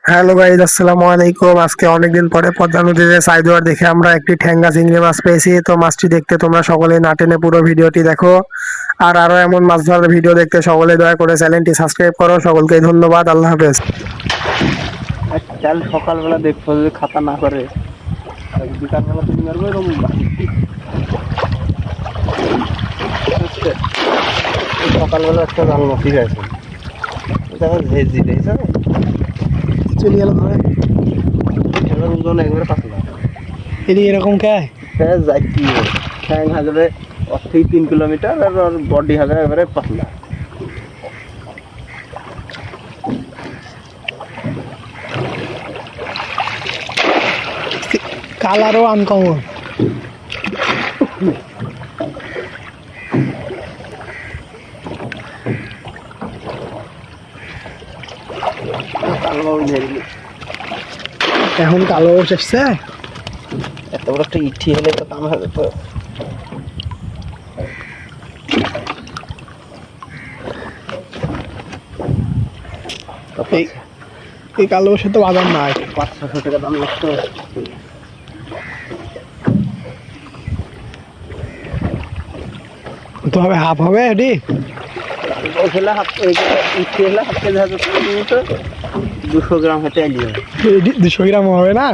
Hello guys, আসসালামু আলাইকুম। আজকে অনেকদিন পরে পদ্মা নদীতে সাইদুয়ার দেখে আমরা একটি ঠ্যাঙ্গা চিংড়ি মাছ পেয়েছি। তো মাছটি দেখতে তোমরা সকলে না টেনে পুরো ভিডিওটি দেখো। আর আরো এমন মাছ ধরার ভিডিও দেখতে সকলে দয়া করে চ্যানেলটি সাবস্ক্রাইব করো। সকলকে ধন্যবাদ, আল্লাহ হাফেজ। কাল সকালবেলা দেখবো যদি খাতা না করে বিকালবেলা তুমি মারবো এরকম সকালবেলা একটা জাল মাছি গেছে দেখা ভেজি দিয়েছে চলে গেল ধরে ওজন একবারে পাতলা এদিকে এরকম কে হ্যাঁ যাই কি ঠ্যাং হাজারে 3 কিলোমিটার আর ওর বডি হাজারে একবারে পাতলা। কালারও আনকমন। এখন কালো এসছে, এত বড় একটা ইঠি হলে তো কাম হবে তো। এই কালো বসে তো বাজার নাই, 500-600 টাকা দাম লাগতো। তো হবে হাফ হবে এটি 200 গ্রাম হেঁটে আইলি 200 গ্রাম হবে না।